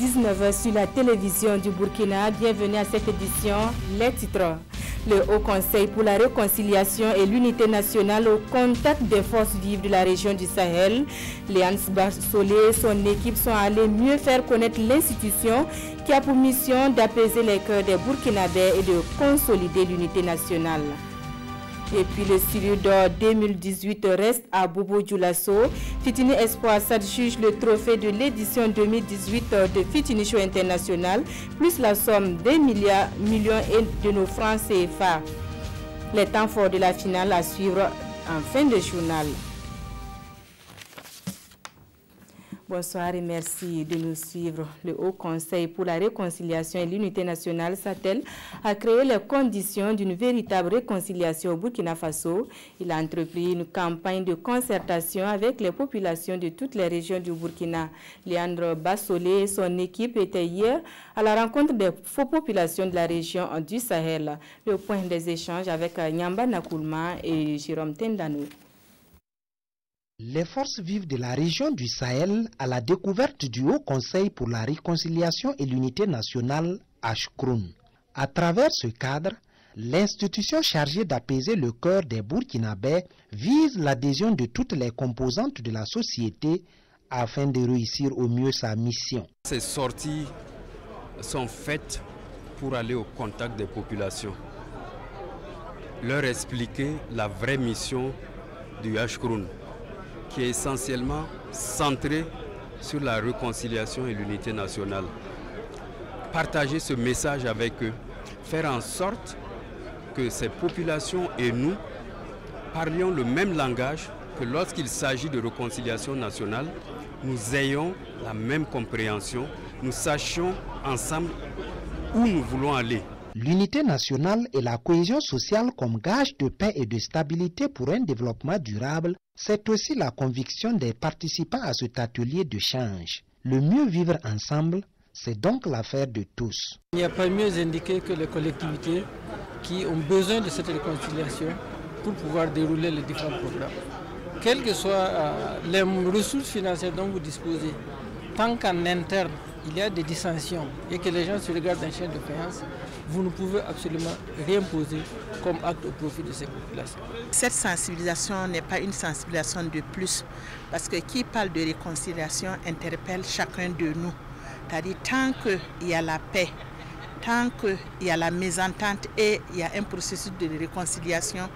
19h sur la télévision du Burkina. Bienvenue à cette édition. Les titres. Le Haut Conseil pour la réconciliation et l'unité nationale au contact des forces vives de la région du Sahel. Léane Bassolé et son équipe sont allés mieux faire connaître l'institution qui a pour mission d'apaiser les cœurs des Burkinabés et de consolider l'unité nationale. Et puis le Studio d'or 2018 reste à Bobo Dioulasso. Fitini Espoir s'adjuge le trophée de l'édition 2018 de Fitini Show International, plus la somme d'1 million de nos francs CFA. Les temps forts de la finale à suivre en fin de journal. Bonsoir et merci de nous suivre. Le Haut Conseil pour la réconciliation et l'unité nationale s'attelle à créer les conditions d'une véritable réconciliation au Burkina Faso. Il a entrepris une campagne de concertation avec les populations de toutes les régions du Burkina. Léane Bassolé et son équipe étaient hier à la rencontre des populations de la région du Sahel. Le point des échanges avec Nyamba Nakoulma et Jérôme Tendano. Les forces vives de la région du Sahel à la découverte du Haut Conseil pour la réconciliation et l'unité nationale Ashkroun. À travers ce cadre, l'institution chargée d'apaiser le cœur des Burkinabés vise l'adhésion de toutes les composantes de la société afin de réussir au mieux sa mission. Ces sorties sont faites pour aller au contact des populations, leur expliquer la vraie mission du Ashkroun, qui est essentiellement centré sur la réconciliation et l'unité nationale. Partager ce message avec eux, faire en sorte que ces populations et nous parlions le même langage, que lorsqu'il s'agit de réconciliation nationale, nous ayons la même compréhension, nous sachions ensemble où nous voulons aller. L'unité nationale et la cohésion sociale comme gage de paix et de stabilité pour un développement durable, c'est aussi la conviction des participants à cet atelier de change. Le mieux vivre ensemble, c'est donc l'affaire de tous. Il n'y a pas mieux indiqué que les collectivités qui ont besoin de cette réconciliation pour pouvoir dérouler les différents programmes. Quelles que soient les ressources financières dont vous disposez, tant qu'en interne, il y a des dissensions et que les gens se regardent en chaîne de faïence, vous ne pouvez absolument rien poser comme acte au profit de ces populations. Cette sensibilisation n'est pas une sensibilisation de plus, parce que qui parle de réconciliation interpelle chacun de nous. C'est-à-dire tant qu'il y a la paix, tant qu'il y a la mésentente et il y a un processus de réconciliation,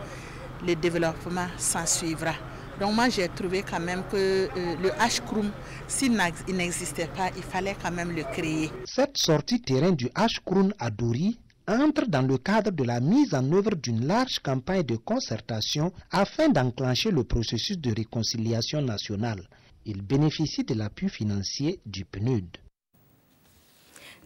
le développement s'en suivra. Donc moi j'ai trouvé quand même que le Ashkroun, s'il n'existait pas, il fallait quand même le créer. Cette sortie terrain du Ashkroun à Dori entre dans le cadre de la mise en œuvre d'une large campagne de concertation afin d'enclencher le processus de réconciliation nationale. Il bénéficie de l'appui financier du PNUD.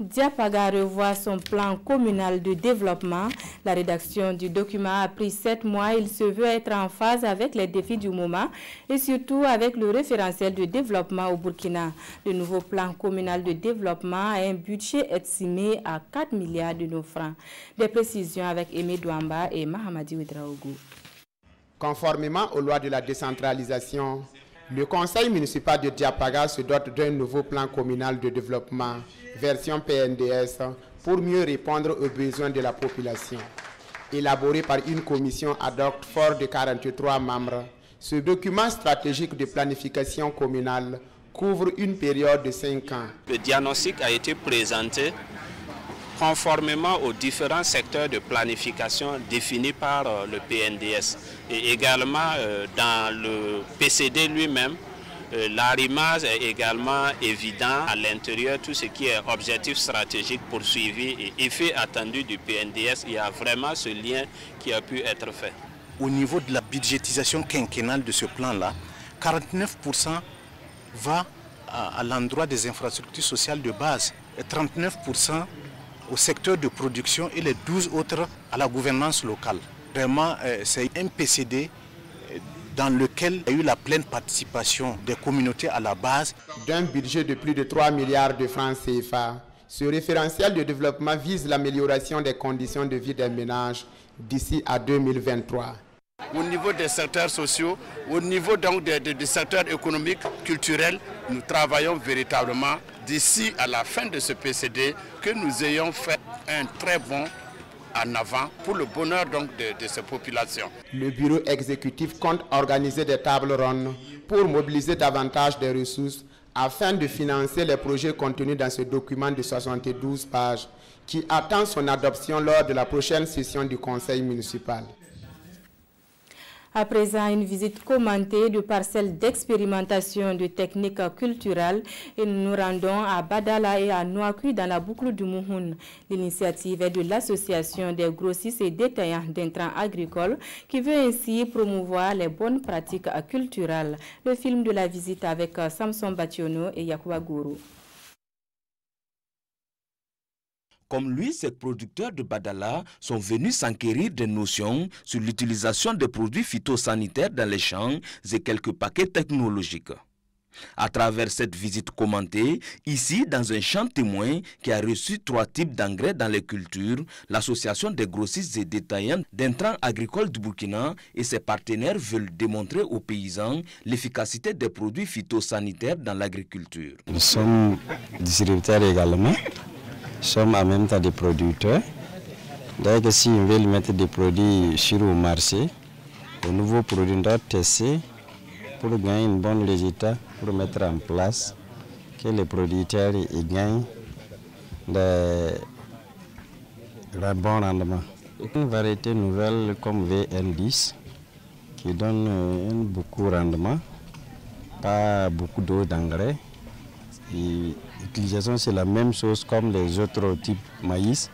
Diapaga revoit son plan communal de développement. La rédaction du document a pris 7 mois. Il se veut être en phase avec les défis du moment et surtout avec le référentiel de développement au Burkina. Le nouveau plan communal de développement a un budget estimé à 4 milliards de nos francs. Des précisions avec Aimé Douamba et Mahamadi Ouedraogo. Conformément aux lois de la décentralisation, le conseil municipal de Diapaga se dote d'un nouveau plan communal de développement, version PNDS, pour mieux répondre aux besoins de la population. Élaboré par une commission ad hoc forte de 43 membres, ce document stratégique de planification communale couvre une période de 5 ans. Le diagnostic a été présenté conformément aux différents secteurs de planification définis par le PNDS. Et également dans le PCD lui-même, l'arrimage est également évident à l'intérieur, tout ce qui est objectif stratégique poursuivi et effet attendu du PNDS. Il y a vraiment ce lien qui a pu être fait. Au niveau de la budgétisation quinquennale de ce plan-là, 49% va à l'endroit des infrastructures sociales de base et 39% au secteur de production et les 12 autres à la gouvernance locale. Vraiment, c'est un PCD dans lequel il y a eu la pleine participation des communautés à la base. D'un budget de plus de 3 milliards de francs CFA, ce référentiel de développement vise l'amélioration des conditions de vie des ménages d'ici à 2023. Au niveau des secteurs sociaux, au niveau donc des secteurs économiques, culturels, nous travaillons véritablement d'ici à la fin de ce PCD, que nous ayons fait un très bon en avant pour le bonheur donc de ces populations. Le bureau exécutif compte organiser des tables rondes pour mobiliser davantage de ressources afin de financer les projets contenus dans ce document de 72 pages qui attend son adoption lors de la prochaine session du conseil municipal. À présent, une visite commentée de parcelles d'expérimentation de techniques culturelles et nous nous rendons à Badala et à Nouakchott dans la boucle du Mouhoun. L'initiative est de l'association des grossistes et détaillants d'intrants agricoles qui veut ainsi promouvoir les bonnes pratiques culturelles. Le film de la visite avec Samson Bationo et Yakuba Gourou. Comme lui, ces producteurs de Badala sont venus s'enquérir des notions sur l'utilisation des produits phytosanitaires dans les champs et quelques paquets technologiques. À travers cette visite commentée, ici dans un champ témoin qui a reçu 3 types d'engrais dans les cultures, l'association des grossistes et détaillants d'intrants agricoles du Burkina et ses partenaires veulent démontrer aux paysans l'efficacité des produits phytosanitaires dans l'agriculture. Nous sommes distributeurs également. Nous sommes en même temps des producteurs. D'ailleurs, si on veut mettre des produits sur le marché, de nouveaux produits doivent tester pour gagner un bon résultat, pour mettre en place que les producteurs gagnent un bon rendement. Une variété nouvelle comme VN10 qui donne beaucoup de rendement, pas beaucoup d'eau d'engrais. L'utilisation, c'est la même chose comme les autres types de maïs,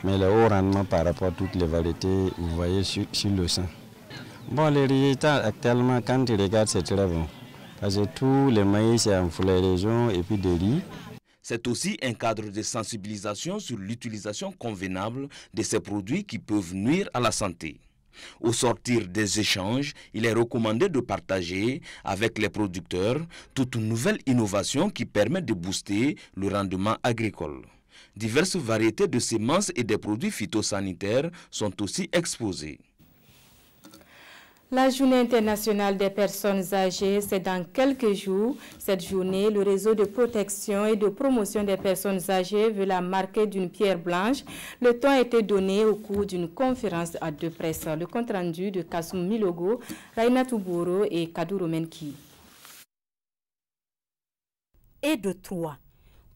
mais le haut rendement par rapport à toutes les variétés, vous voyez sur le champ. Bon, les résultats actuellement, quand tu regardes, c'est très bon. Parce que tous les maïs, c'est en floraison et puis de riz. C'est aussi un cadre de sensibilisation sur l'utilisation convenable de ces produits qui peuvent nuire à la santé. Au sortir des échanges, il est recommandé de partager avec les producteurs toute nouvelle innovation qui permet de booster le rendement agricole. Diverses variétés de semences et des produits phytosanitaires sont aussi exposées. La journée internationale des personnes âgées, c'est dans quelques jours. Cette journée, le réseau de protection et de promotion des personnes âgées veut la marquer d'une pierre blanche. Le temps a été donné au cours d'une conférence de presse. Le compte rendu de Kassoum Milogo, Raina Toubouro et Kadouro Menki. Et de 3.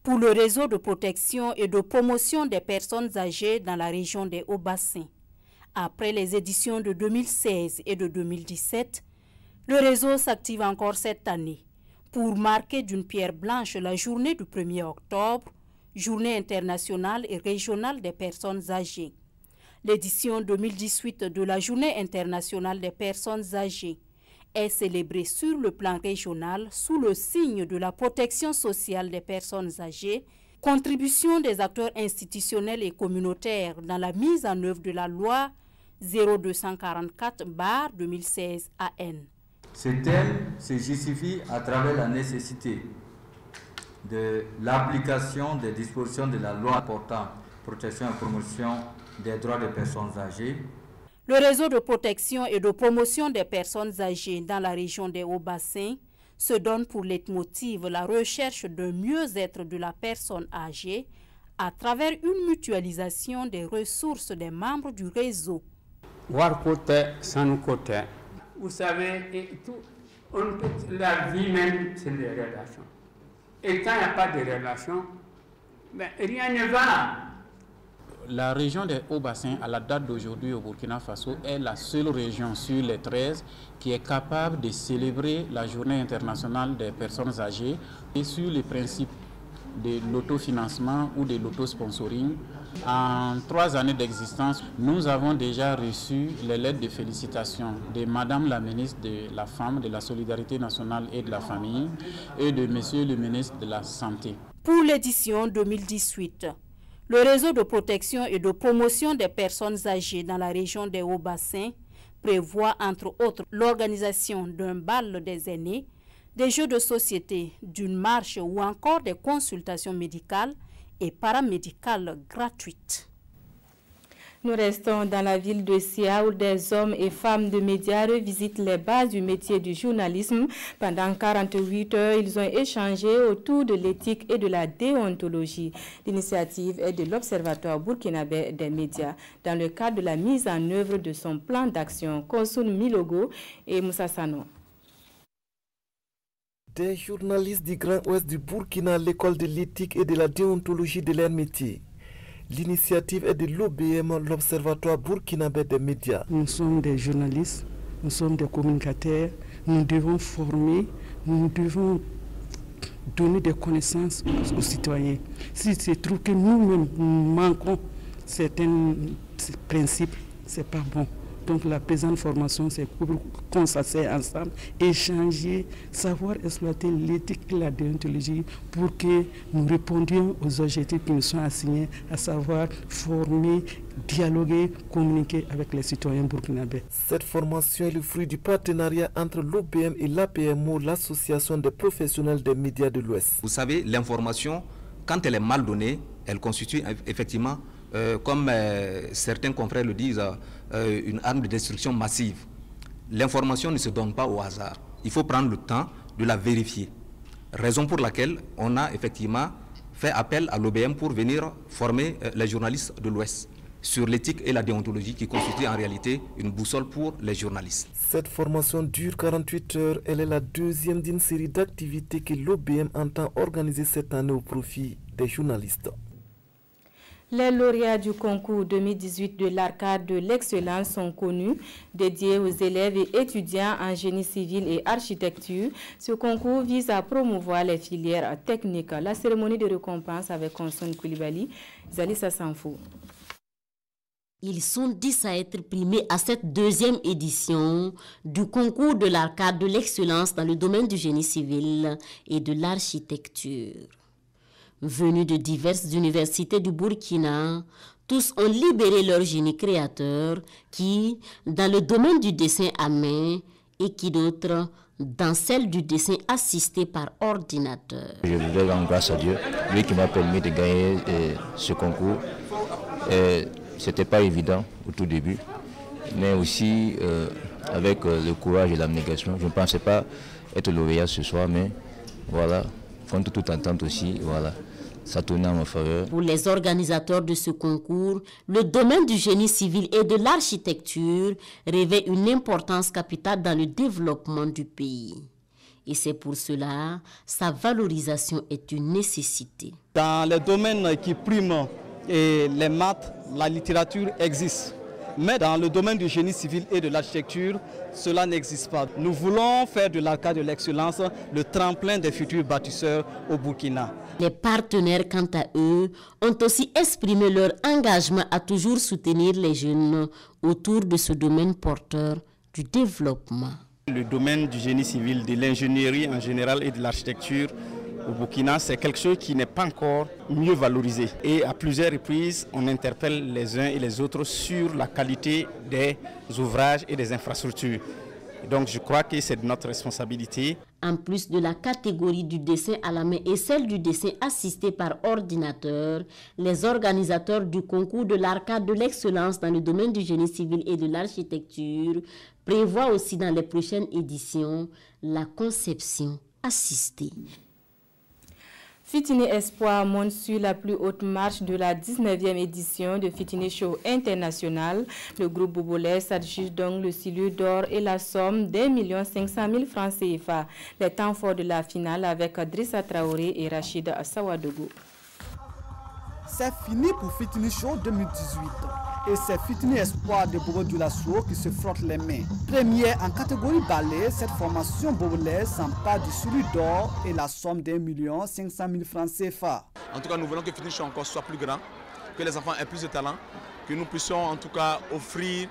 Pour le réseau de protection et de promotion des personnes âgées dans la région des Hauts-Bassins. Après les éditions de 2016 et de 2017, le réseau s'active encore cette année pour marquer d'une pierre blanche la journée du 1er octobre, journée internationale et régionale des personnes âgées. L'édition 2018 de la journée internationale des personnes âgées est célébrée sur le plan régional sous le signe de la protection sociale des personnes âgées, contribution des acteurs institutionnels et communautaires dans la mise en œuvre de la loi 0244/2016 AN. Ce thème se justifie à travers la nécessité de l'application des dispositions de la loi portant protection et promotion des droits des personnes âgées. Le réseau de protection et de promotion des personnes âgées dans la région des Hauts-Bassins se donne pour leitmotiv la recherche d'un mieux-être de la personne âgée à travers une mutualisation des ressources des membres du réseau. Vous savez, la vie même, c'est les relations. Et quand il n'y a pas de relations, ben, rien ne va. La région des Hauts-Bassins, à la date d'aujourd'hui au Burkina Faso, est la seule région sur les 13 qui est capable de célébrer la journée internationale des personnes âgées et sur les principes de l'autofinancement ou de l'autosponsoring. En 3 années d'existence, nous avons déjà reçu les lettres de félicitations de Madame la ministre de la Femme, de la Solidarité nationale et de la Famille et de Monsieur le ministre de la Santé. Pour l'édition 2018, le réseau de protection et de promotion des personnes âgées dans la région des Hauts-Bassins prévoit entre autres l'organisation d'un bal des aînés, des jeux de société, d'une marche ou encore des consultations médicales et paramédicales gratuites. Nous restons dans la ville de Sia où des hommes et femmes de médias revisitent les bases du métier du journalisme. Pendant 48 heures, ils ont échangé autour de l'éthique et de la déontologie. L'initiative est de l'Observatoire burkinabé des médias dans le cadre de la mise en œuvre de son plan d'action. Konsun Milogo et Moussa Sano. Des journalistes du Grand Ouest du Burkina, l'école de l'éthique et de la déontologie de leur métier. L'initiative est de l'OBM, l'Observatoire burkinabé des médias. Nous sommes des journalistes, nous sommes des communicateurs, nous devons former, nous devons donner des connaissances aux citoyens. Si c'est trouve que nous-mêmes manquons certains principes, ce n'est pas bon. Donc la présente formation, c'est pour qu'on s'asseye ensemble, échanger, savoir exploiter l'éthique et la déontologie pour que nous répondions aux objectifs qui nous sont assignés, à savoir former, dialoguer, communiquer avec les citoyens burkinabés. Cette formation est le fruit du partenariat entre l'OBM et l'APMO, l'association des professionnels des médias de l'Ouest. Vous savez, l'information, quand elle est mal donnée, elle constitue effectivement, comme certains confrères le disent, une arme de destruction massive. L'information ne se donne pas au hasard. Il faut prendre le temps de la vérifier. Raison pour laquelle on a effectivement fait appel à l'OBM pour venir former les journalistes de l'Ouest sur l'éthique et la déontologie qui constitue en réalité une boussole pour les journalistes. Cette formation dure 48 heures. Elle est la deuxième d'une série d'activités que l'OBM entend organiser cette année au profit des journalistes. Les lauréats du concours 2018 de l'Arcade de l'Excellence sont connus, dédiés aux élèves et étudiants en génie civil et architecture. Ce concours vise à promouvoir les filières techniques. La cérémonie de récompense avec Konsun Koulibaly, Zalissa Sanfou. Ils sont 10 à être primés à cette deuxième édition du concours de l'Arcade de l'Excellence dans le domaine du génie civil et de l'architecture. Venus de diverses universités du Burkina, tous ont libéré leur génie créateur qui, dans le domaine du dessin à main, et qui d'autres, dans celle du dessin assisté par ordinateur. Je voudrais rendre grâce à Dieu, lui qui m'a permis de gagner ce concours. Ce n'était pas évident au tout début, mais aussi avec le courage et l'abnégation. Je ne pensais pas être lauréat ce soir, mais voilà, contre toute entente aussi, voilà. Ça tournait en ma faveur. Pour les organisateurs de ce concours, le domaine du génie civil et de l'architecture revêt une importance capitale dans le développement du pays. Et c'est pour cela, sa valorisation est une nécessité. Dans les domaines qui priment et les maths, la littérature existe. Mais dans le domaine du génie civil et de l'architecture, cela n'existe pas. Nous voulons faire de l'Arcade de l'Excellence le tremplin des futurs bâtisseurs au Burkina. Les partenaires, quant à eux, ont aussi exprimé leur engagement à toujours soutenir les jeunes autour de ce domaine porteur du développement. Le domaine du génie civil, de l'ingénierie en général et de l'architecture au Burkina, c'est quelque chose qui n'est pas encore mieux valorisé. Et à plusieurs reprises, on interpelle les uns et les autres sur la qualité des ouvrages et des infrastructures. Donc je crois que c'est de notre responsabilité. En plus de la catégorie du dessin à la main et celle du dessin assisté par ordinateur, les organisateurs du concours de l'Arcade de l'Excellence dans le domaine du génie civil et de l'architecture prévoient aussi dans les prochaines éditions la conception assistée. Fitini Espoir monte sur la plus haute marche de la 19e édition de Fitini Show International. Le groupe Bobolais s'adjuge donc le silure d'or et la somme d'1,5 million francs CFA. Les temps forts de la finale avec Drissa Traoré et Rachid Sawadogo. C'est fini pour Fitini Show 2018. Et c'est Fitini Espoir de Bobo Dioulasso qui se frotte les mains. Première en catégorie ballet, cette formation bobolaise s'empare du silure d'or et la somme d'1,5 million francs CFA. En tout cas, nous voulons que Fitini Show encore soit plus grand, que les enfants aient plus de talent, que nous puissions en tout cas offrir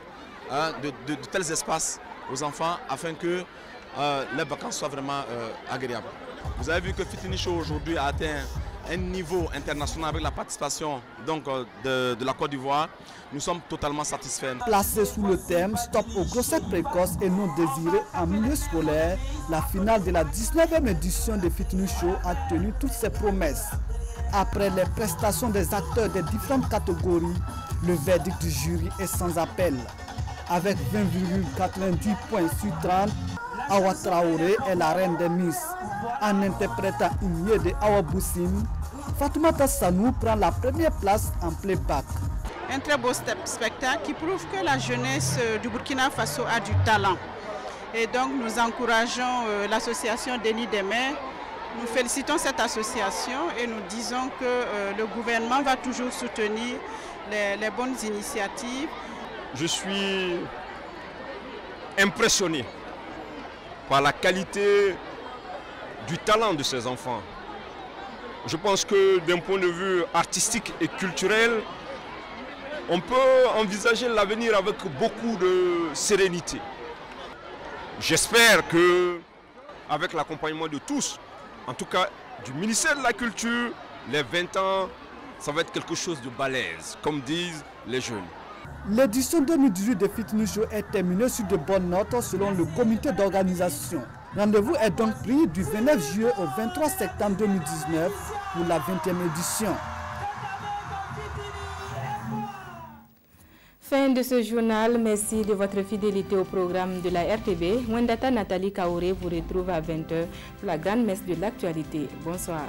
de tels espaces aux enfants afin que les vacances soient vraiment agréables. Vous avez vu que Fitini Show aujourd'hui a atteint un niveau international avec la participation donc, de la Côte d'Ivoire. Nous sommes totalement satisfaits. Placé sous le thème Stop aux grossesses précoces et non désirées en milieu scolaire, la finale de la 19e édition de Fitini Show a tenu toutes ses promesses. Après les prestations des acteurs des différentes catégories, Le verdict du jury est sans appel. Avec 20,90 points sur 30, Awa Traoré est la reine des Miss. En interprétant Igné de Awa Boussine, Fatoumata Sanou prend la première place en playback. Un très beau spectacle qui prouve que la jeunesse du Burkina Faso a du talent. Et donc nous encourageons l'association Déni des Mers. Nous félicitons cette association et nous disons que le gouvernement va toujours soutenir les bonnes initiatives. Je suis impressionné par la qualité du talent de ces enfants. Je pense que d'un point de vue artistique et culturel, on peut envisager l'avenir avec beaucoup de sérénité. J'espère que, avec l'accompagnement de tous, en tout cas du ministère de la Culture, les 20 ans, ça va être quelque chose de balèze, comme disent les jeunes. L'édition 2018 de Fitness Show est terminée sur de bonnes notes selon le comité d'organisation. Rendez-vous est donc pris du 29 juillet au 23 septembre 2019 pour la 20e édition. Fin de ce journal, merci de votre fidélité au programme de la RTB. Wendata Nathalie Kaoré vous retrouve à 20h pour la grande messe de l'actualité. Bonsoir.